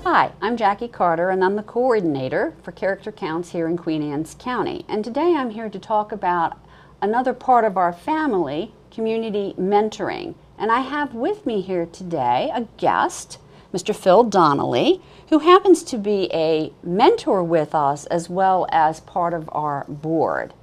Hi, I'm Jackie Carter and I'm the coordinator for Character Counts here in Queen Anne's County. And today I'm here to talk about another part of our family, community mentoring. And I have with me here today a guest, Mr. Phil Donnelly, who happens to be a mentor with us as well as part of our board.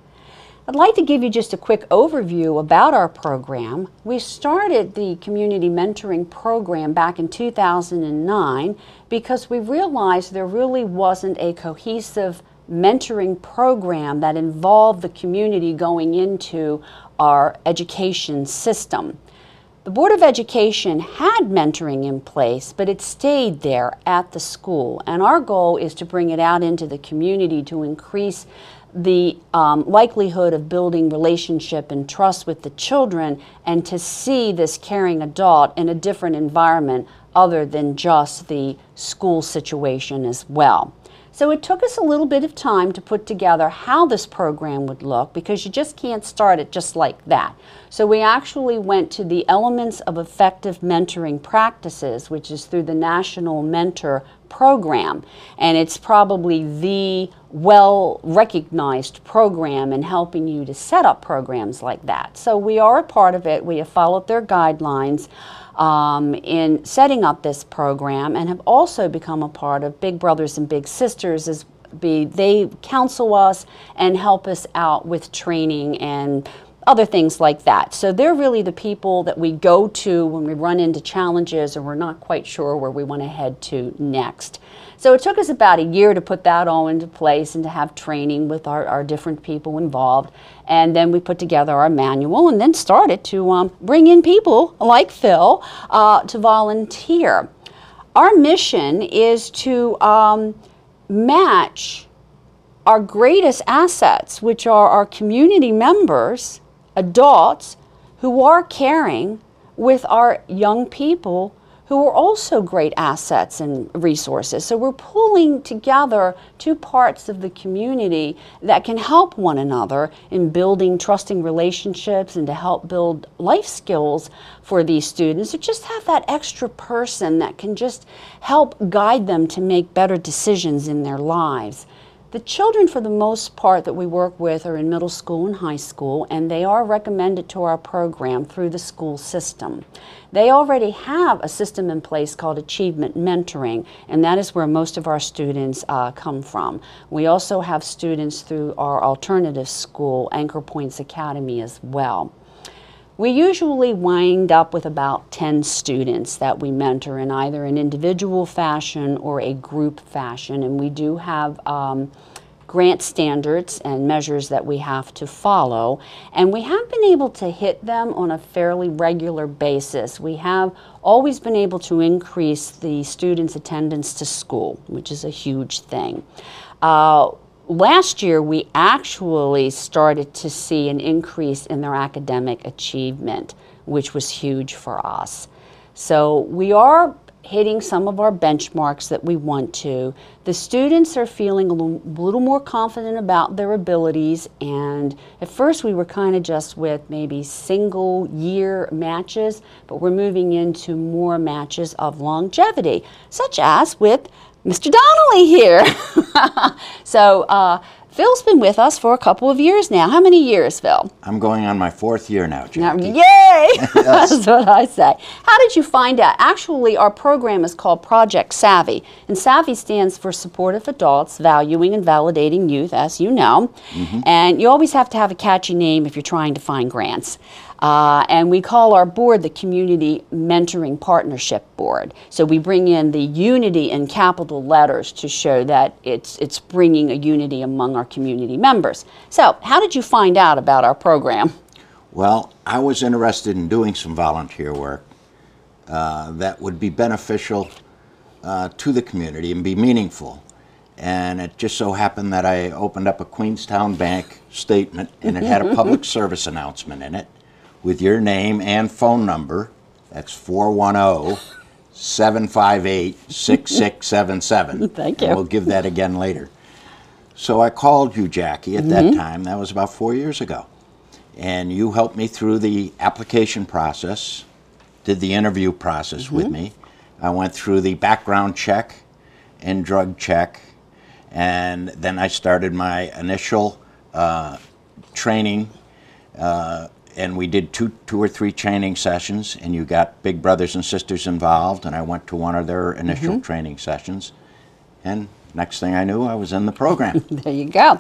I'd like to give you just a quick overview about our program. We started the community mentoring program back in 2009 because we realized there really wasn't a cohesive mentoring program that involved the community going into our education system. The Board of Education had mentoring in place, but it stayed there at the school. And our goal is to bring it out into the community to increase the likelihood of building relationship and trust with the children, and to see this caring adult in a different environment other than just the school situation as well. So it took us a little bit of time to put together how this program would look, because you just can't start it just like that. So we actually went to the Elements of Effective Mentoring Practices, which is through the National Mentor Program. And it's probably the well-recognized program in helping you to set up programs like that. So we are a part of it. We have followed their guidelines in setting up this program, and have also become a part of Big Brothers and Big Sisters. They counsel us and help us out with training and other things like that. So they're really the people that we go to when we run into challenges or we're not quite sure where we want to head to next. So it took us about a year to put that all into place and to have training with our different people involved. And then we put together our manual and then started to bring in people like Phil to volunteer. Our mission is to match our greatest assets, which are our community members, adults who are caring, with our young people who are also great assets and resources. So we're pulling together two parts of the community that can help one another in building trusting relationships and to help build life skills for these students, to just have that extra person that can just help guide them to make better decisions in their lives. The children, for the most part, that we work with are in middle school and high school, and they are recommended to our program through the school system. They already have a system in place called Achievement Mentoring, and that is where most of our students come from. We also have students through our alternative school, Anchor Points Academy, as well. We usually wind up with about 10 students that we mentor in either an individual fashion or a group fashion, and we do have grant standards and measures that we have to follow, and we have been able to hit them on a fairly regular basis. We have always been able to increase the students' attendance to school, which is a huge thing. Last year, we actually started to see an increase in their academic achievement, which was huge for us. So we are hitting some of our benchmarks that we want to. The students are feeling a little more confident about their abilities, and at first we were kind of just with maybe single year matches, but we're moving into more matches of longevity, such as with Mr. Donnelly here. So Phil's been with us for a couple of years now. How many years, Phil? I'm going on my 4th year now, Jackie. Yay! Yes. That's what I say. How did you find out? Actually, our program is called Project Savvy, and Savvy stands for Supportive Adults Valuing and Validating Youth, as you know. And you always have to have a catchy name if you're trying to find grants. And we call our board the Community Mentoring Partnership Board. So we bring in the unity in capital letters to show that it's bringing a unity among our community members. So how did you find out about our program? Well, I was interested in doing some volunteer work that would be beneficial to the community and be meaningful. And it just so happened that I opened up a Queenstown Bank statement, and it had a public service announcement in it with your name and phone number. That's 410-758-6677. Thank you. And we'll give that again later. So I called you, Jackie, at that time. That was about 4 years ago. And you helped me through the application process, did the interview process with me. I went through the background check, and drug check. And then I started my initial training, and we did two or three training sessions, and you got big brothers and sisters involved, and I went to one of their initial training sessions, and next thing I knew, I was in the program. There you go.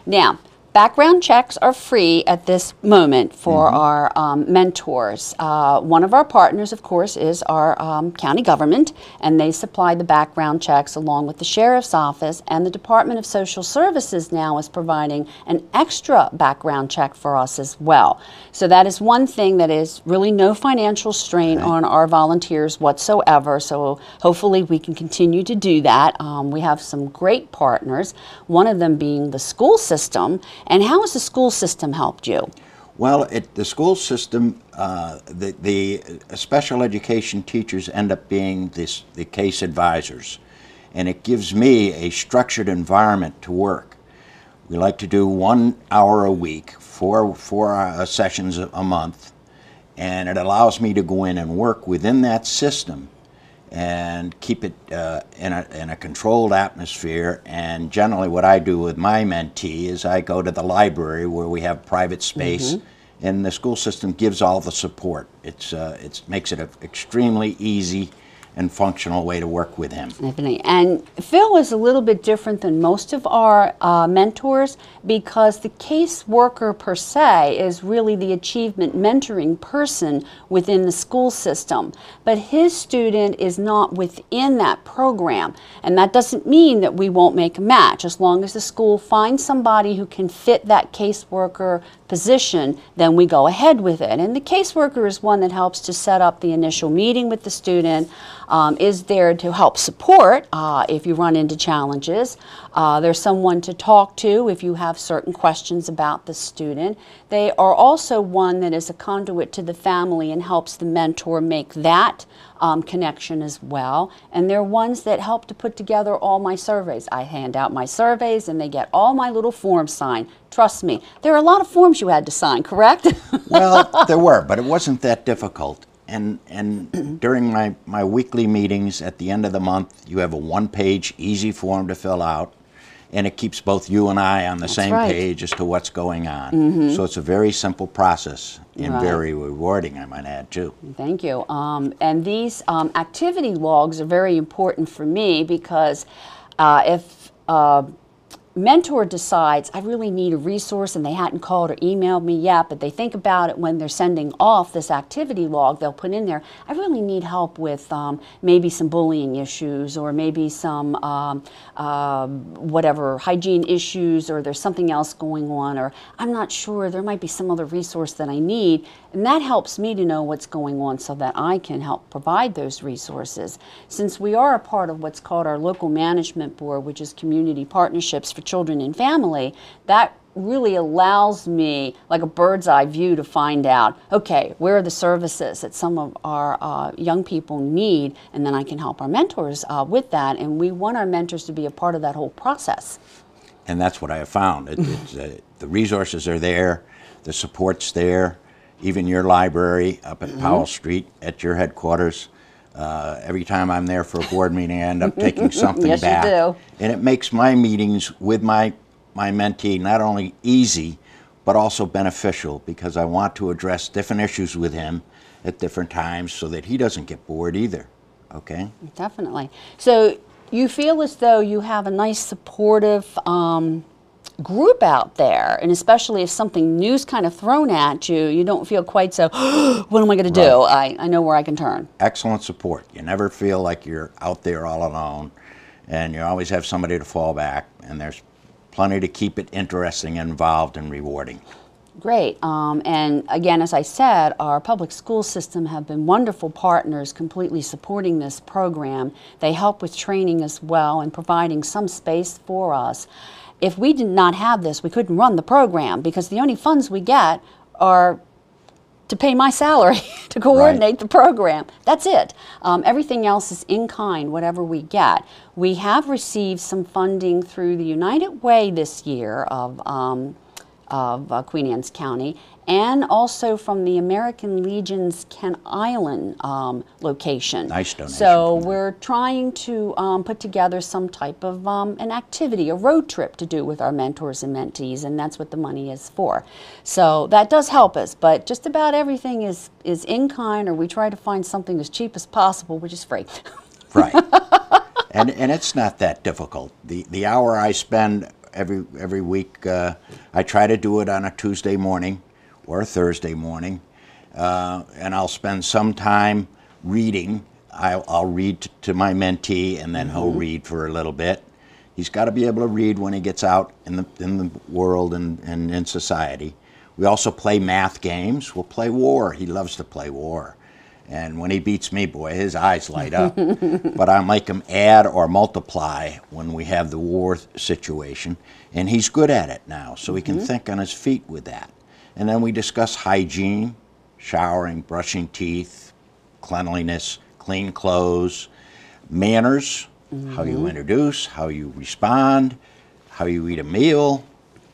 Now, background checks are free at this moment for our mentors. One of our partners, of course, is our county government, and they supply the background checks along with the Sheriff's Office, and the Department of Social Services now is providing an extra background check for us as well. So that is one thing that is really no financial strain on our volunteers whatsoever, so hopefully we can continue to do that. We have some great partners, one of them being the school system. And how has the school system helped you? Well, the school system, the special education teachers end up being the case advisors, and it gives me a structured environment to work. We like to do 1 hour a week, four sessions a month, and it allows me to go in and work within that system and keep it in a controlled atmosphere. And generally what I do with my mentee is I go to the library where we have private space, and the school system gives all the support. It makes it an extremely easy and functional way to work with him. Definitely. And Phil is a little bit different than most of our mentors, because the caseworker per se is really the achievement mentoring person within the school system. But his student is not within that program. And that doesn't mean that we won't make a match. As long as the school finds somebody who can fit that caseworker position, then we go ahead with it. And the caseworker is one that helps to set up the initial meeting with the student, is there to help support if you run into challenges. There's someone to talk to if you have certain questions about the student. They are also one that is a conduit to the family and helps the mentor make that connection as well. And they're ones that help to put together all my surveys. I hand out my surveys and they get all my little forms signed. Trust me, there are a lot of forms you had to sign, correct? Well, there were, but it wasn't that difficult. And during my weekly meetings at the end of the month, you have a one-page easy form to fill out, and it keeps both you and I on the same page as to what's going on. So it's a very simple process and very rewarding, I might add, too. Thank you. And these activity logs are very important for me, because if mentor decides I really need a resource and they hadn't called or emailed me yet, but they think about it when they're sending off this activity log, they'll put in there, I really need help with maybe some bullying issues, or maybe some whatever, hygiene issues, or there's something else going on, or I'm not sure, there might be some other resource that I need. And that helps me to know what's going on so that I can help provide those resources. Since we are a part of what's called our local management board, which is Community Partnerships for Children and Family, that really allows me like a bird's eye view to find out, okay, where are the services that some of our young people need, and then I can help our mentors with that. And we want our mentors to be a part of that whole process. And that's what I have found. The resources are there, the support's there. Even your library up at Powell Street at your headquarters. Every time I'm there for a board meeting, I end up taking something yes, back. You do. And it makes my meetings with my mentee not only easy, but also beneficial, because I want to address different issues with him at different times so that he doesn't get bored either. Okay? Definitely. So you feel as though you have a nice supportive group out there, and especially if something new's kind of thrown at you, you don't feel quite so, what am I going to do? I know where I can turn. Excellent support. You never feel like you're out there all alone, and you always have somebody to fall back, and there's plenty to keep it interesting, involved, and rewarding. Great. And again, as I said, our public school system have been wonderful partners completely supporting this program. They help with training as well and providing some space for us. If we did not have this, we couldn't run the program, because the only funds we get are to pay my salary to coordinate the program. That's it. Everything else is in kind, whatever we get. We have received some funding through the United Way this year of of Queen Anne's County, and also from the American Legion's Kent Island location. Nice donation. So we're trying to put together some type of an activity, a road trip to do with our mentors and mentees, and that's what the money is for. So that does help us, but just about everything is in kind, or we try to find something as cheap as possible, which is free. Right. And it's not that difficult. The hour I spend every week, I try to do it on a Tuesday morning or a Thursday morning, and I'll spend some time reading. I'll read to my mentee, and then he'll read for a little bit. He's got to be able to read when he gets out in the world and in society. We also play math games. We'll play war. He loves to play war. And when he beats me, boy, his eyes light up. But I make him add or multiply when we have the war situation. And he's good at it now, so he can think on his feet with that. And then we discuss hygiene, showering, brushing teeth, cleanliness, clean clothes, manners, how you introduce, how you respond, how you eat a meal,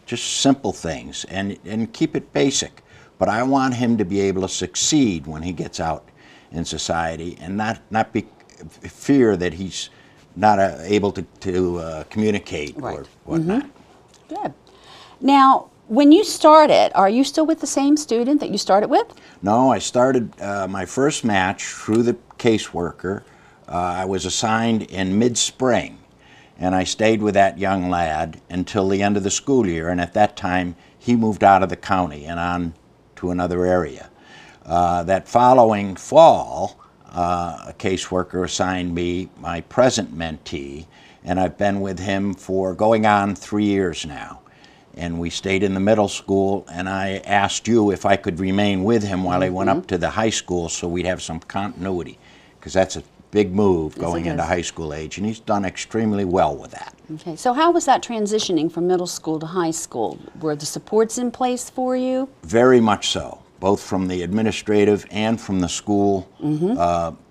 just simple things, and keep it basic. But I want him to be able to succeed when he gets out in society, and not be fear that he's not able to communicate or whatnot. Good. Now, when you started, are you still with the same student that you started with? No, I started my first match through the caseworker. I was assigned in mid-spring, and I stayed with that young lad until the end of the school year, and at that time he moved out of the county and on to another area. That following fall, a caseworker assigned me my present mentee, and I've been with him for going on 3 years now. And we stayed in the middle school, and I asked you if I could remain with him while he went up to the high school so we'd have some continuity, because that's a big move going into high school age, and he's done extremely well with that. Okay, so how was that transitioning from middle school to high school? Were the supports in place for you? Very much so, both from the administrative and from the school.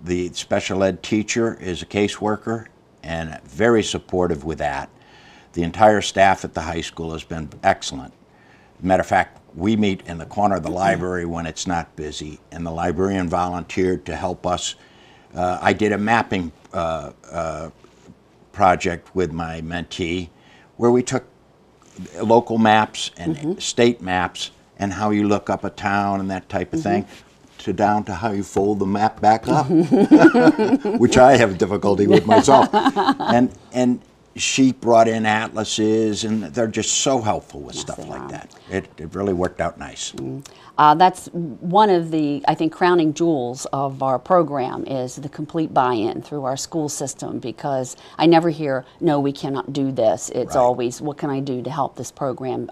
The special ed teacher is a caseworker and very supportive with that. The entire staff at the high school has been excellent. Matter of fact, we meet in the corner of the library when it's not busy, and the librarian volunteered to help us. I did a mapping project with my mentee where we took local maps and state maps and how you look up a town and that type of thing, down to how you fold the map back up, which I have difficulty with myself. And she brought in atlases, and they're just so helpful with stuff like that. It really worked out nice. That's one of the, I think, crowning jewels of our program is the complete buy-in through our school system, because I never hear, no, we cannot do this. It's always, what can I do to help this program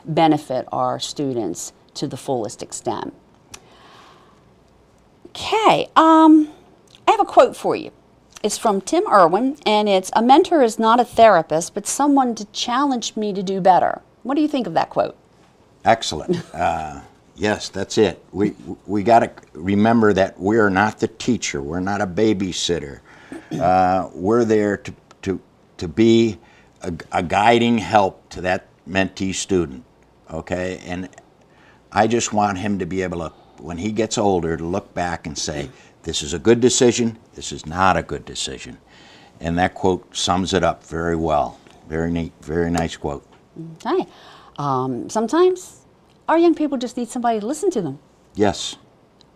benefit our students to the fullest extent? Okay, I have a quote for you. It's from Tim Irwin, and it's, "A mentor is not a therapist, but someone to challenge me to do better." What do you think of that quote? Excellent. Yes, that's it. We got to remember that we're not the teacher. We're not a babysitter. We're there to be a guiding help to that mentee student. Okay, and I just want him to be able to, when he gets older, to look back and say, this is a good decision, this is not a good decision. And that quote sums it up very well. Very neat, very nice quote. Okay. Sometimes our young people just need somebody to listen to them. Yes.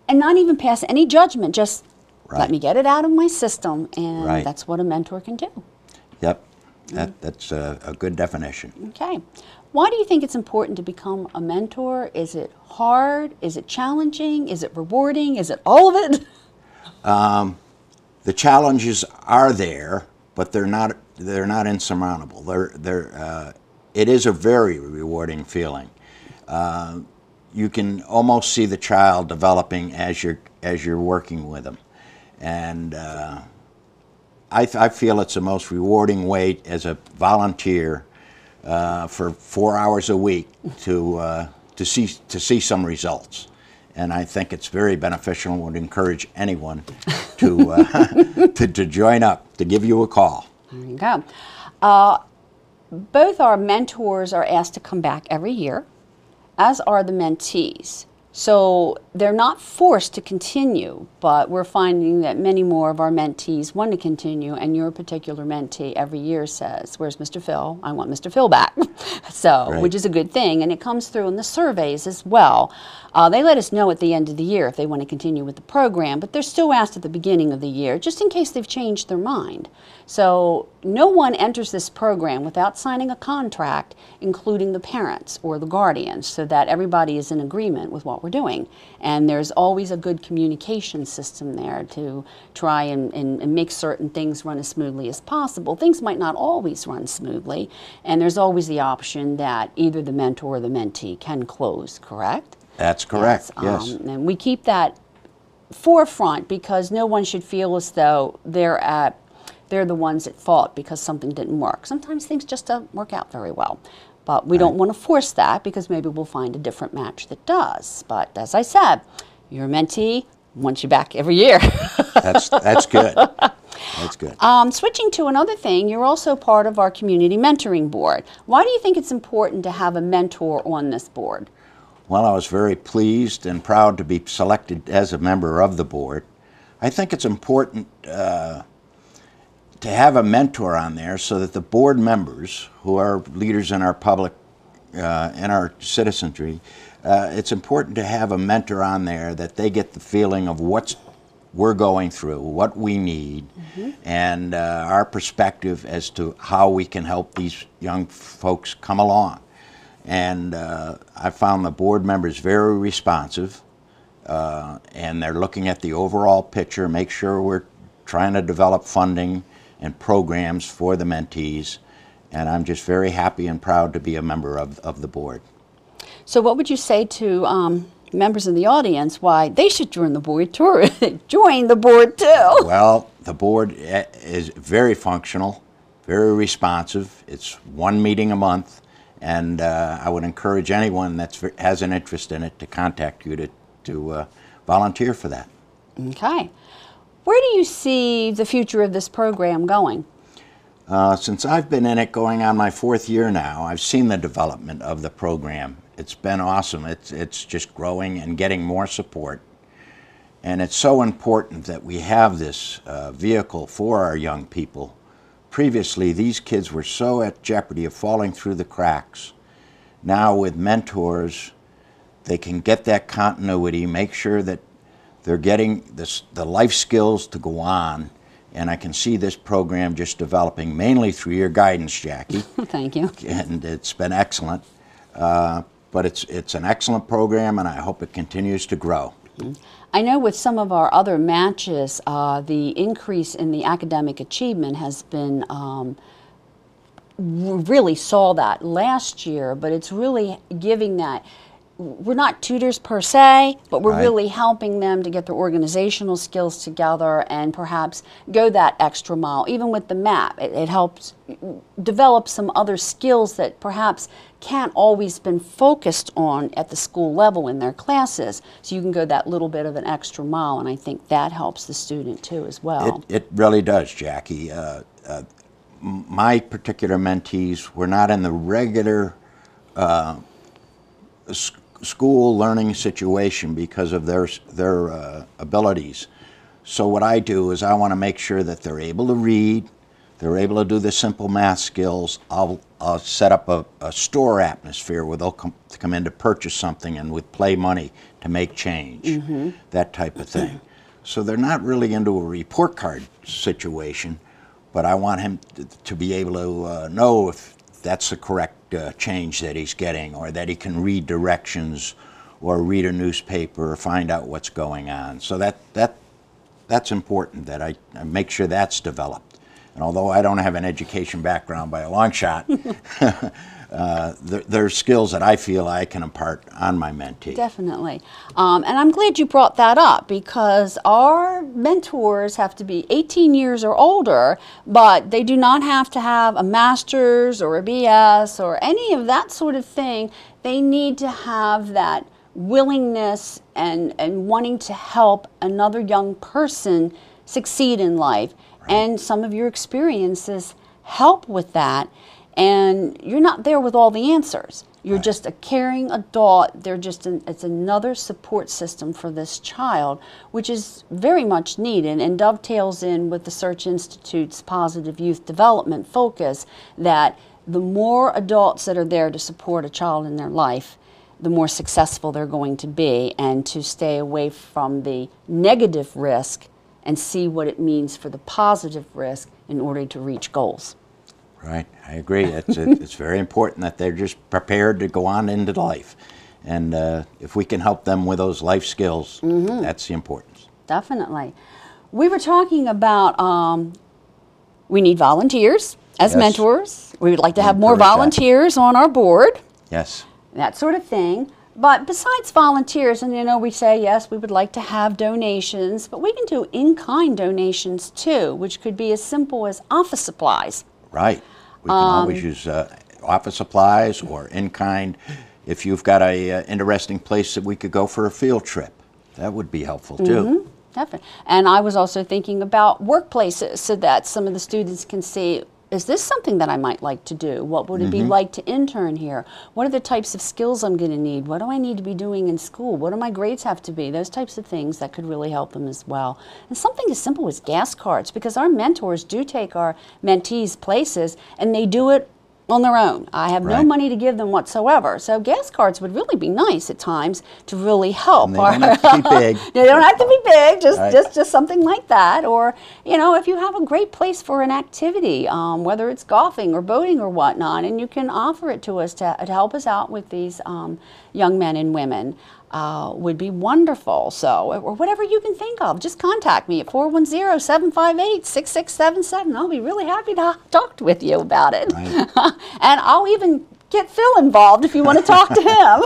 And not even pass any judgment, just let me get it out of my system, and that's what a mentor can do. Yep, that's a good definition. Okay. Why do you think it's important to become a mentor? Is it hard? Is it challenging? Is it rewarding? Is it all of it? The challenges are there, but they're not insurmountable. It is a very rewarding feeling. You can almost see the child developing as you're working with them, and I feel it's the most rewarding way as a volunteer for 4 hours a week to see some results. And I think it's very beneficial and would encourage anyone to join up, to give you a call. There you go. Both our mentors are asked to come back every year as are the mentees. So they're not forced to continue, but we're finding that many more of our mentees want to continue, and your particular mentee every year says, "Where's Mr. Phil? I want Mr. Phil back." So, Right. which is a good thing, and it comes through in the surveys as well. They let us know at the end of the year if they want to continue with the program, but they're still asked at the beginning of the year, just in case they've changed their mind. So no one enters this program without signing a contract, including the parents or the guardians, so that everybody is in agreement with what we're doing. And there's always a good communication system there to try and make certain things run as smoothly as possible. Things might not always run smoothly, and there's always the option that either the mentor or the mentee can close, correct? That's correct, yes. And we keep that forefront because no one should feel as though they're the ones at fault because something didn't work. Sometimes things just don't work out very well. But we don't want to force that because maybe we'll find a different match that does. But as I said, your mentee wants you back every year. That's good. That's good. Switching to another thing, you're also part of our community mentoring board. Why do you think it's important to have a mentor on this board? Well, I was very pleased and proud to be selected as a member of the board. I think it's important to have a mentor on there so that the board members, who are leaders in our public, in our citizenry, it's important to have a mentor on there that they get the feeling of what we're going through, what we need, and our perspective as to how we can help these young folks come along. And I found the board members very responsive, and they're looking at the overall picture, make sure we're trying to develop funding and programs for the mentees, and I'm just very happy and proud to be a member of the board. So what would you say to members in the audience why they should join the board too? Join the board too. Well, the board is very functional, very responsive. It's one meeting a month. And I would encourage anyone that has an interest in it to contact you to volunteer for that. Okay. Where do you see the future of this program going? Since I've been in it going on my 4th year now, I've seen the development of the program. It's been awesome. It's just growing and getting more support. And it's so important that we have this vehicle for our young people. Previously, these kids were so at jeopardy of falling through the cracks. Now with mentors, they can get that continuity, make sure that they're getting the life skills to go on. And I can see this program just developing mainly through your guidance, Jackie. Thank you. And it's been excellent. But it's an excellent program, and I hope it continues to grow. I know with some of our other matches, the increase in the academic achievement has been, we really saw that last year, but it's really giving that, we're not tutors per se, but we're really helping them to get their organizational skills together and perhaps go that extra mile. Even with the map, it helps develop some other skills that perhaps can't always been focused on at the school level in their classes. So you can go that little bit of an extra mile, and I think that helps the student too as well. It really does, Jackie. My particular mentees were not in the regular school learning situation because of their abilities. So what I do is I want to make sure that they're able to read, they're able to do the simple math skills. I'll set up a store atmosphere where they'll come in to purchase something and with play money to make change, that type of thing. So they're not really into a report card situation, but I want him to be able to know if that's the correct change that he's getting, or that he can read directions or read a newspaper or find out what's going on. So that's important, that I make sure that's developed. And although I don't have an education background by a long shot, there are skills that I feel I can impart on my mentee. Definitely. And I'm glad you brought that up, because our mentors have to be 18 years or older, but they do not have to have a master's or a BS or any of that sort of thing. They need to have that willingness and wanting to help another young person succeed in life. Right. And some of your experiences help with that. and you're not there with all the answers. You're just a caring adult. It's another support system for this child, which is very much needed and dovetails in with the Search Institute's positive youth development focus, that the more adults that are there to support a child in their life, the more successful they're going to be, and to stay away from the negative risk and see what it means for the positive risk in order to reach goals. Right, I agree. It's very important that they're just prepared to go on into life. And if we can help them with those life skills, that's the importance. Definitely. We were talking about we need volunteers as mentors. We would like to have more volunteers on our board. Yes. That sort of thing. But besides volunteers, and we say, yes, we would like to have donations, but we can do in-kind donations too, which could be as simple as office supplies. Right. We can always use office supplies or in-kind. If you've got a interesting place that we could go for a field trip, that would be helpful too. Definitely. And I was also thinking about workplaces, so that some of the students can see, is this something that I might like to do? What would it be like to intern here? What are the types of skills I'm going to need? What do I need to be doing in school? What do my grades have to be? Those types of things that could really help them as well. And something as simple as gas cards, because our mentors do take our mentees places, and they do it on their own. I have no money to give them whatsoever. So gas cards would really be nice at times to really help. And they don't have to be big. They don't have to be big, just something like that. Or, if you have a great place for an activity, whether it's golfing or boating or whatnot, and you can offer it to us to help us out with these young men and women, would be wonderful. So, or whatever you can think of, just contact me at 410-758-6677. I'll be really happy to talk with you about it. Right. And I'll even get Phil involved if you want to talk to him.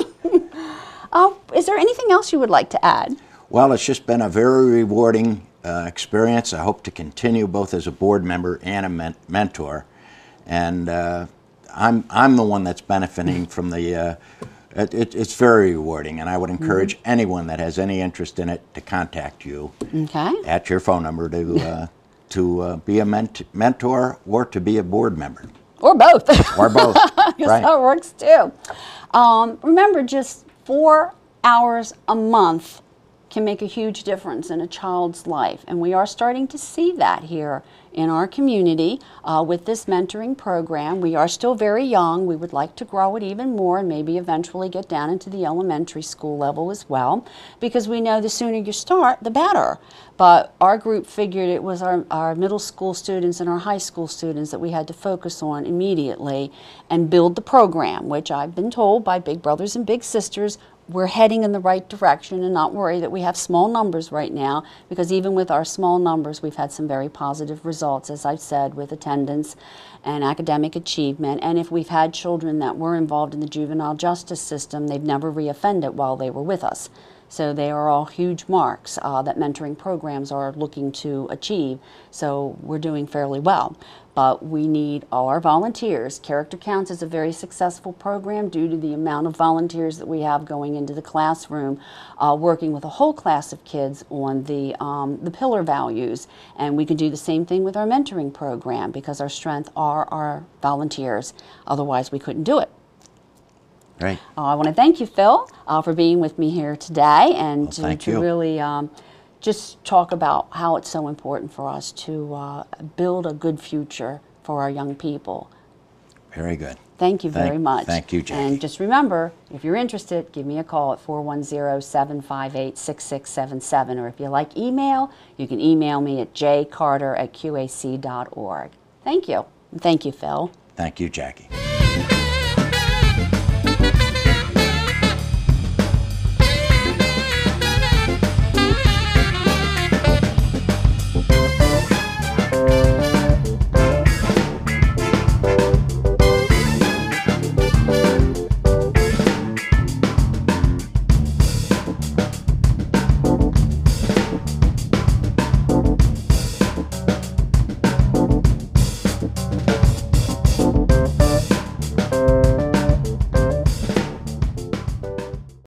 Is there anything else you would like to add? Well, it's just been a very rewarding experience. I hope to continue both as a board member and a mentor. And I'm the one that's benefiting from the it's very rewarding, and I would encourage anyone that has any interest in it to contact you at your phone number to be a mentor or to be a board member. Or both. Or both. Right. That works too. Remember, just 4 hours a month can make a huge difference in a child's life, and we are starting to see that here in our community with this mentoring program. We are still very young. We would like to grow it even more and maybe eventually get down into the elementary school level as well, because we know the sooner you start, the better. But our group figured it was our middle school students and our high school students that we had to focus on immediately and build the program, which I've been told by big brothers and big sisters we're heading in the right direction, and not worry that we have small numbers right now, because even with our small numbers, we've had some very positive results, as I've said, with attendance and academic achievement. And if we've had children that were involved in the juvenile justice system, they've never reoffended while they were with us. So they are all huge marks that mentoring programs are looking to achieve. So we're doing fairly well. But we need all our volunteers. Character Counts is a very successful program due to the amount of volunteers that we have going into the classroom, working with a whole class of kids on the pillar values. And we can do the same thing with our mentoring program, because our strength are our volunteers. Otherwise, we couldn't do it. Right. I want to thank you, Phil, for being with me here today, and to really just talk about how it's so important for us to build a good future for our young people. Very good. Thank you very much. Thank you, Jackie. And just remember, if you're interested, give me a call at 410-758-6677. Or if you like email, you can email me at jcarter@qac.org. Thank you. And thank you, Phil. Thank you, Jackie.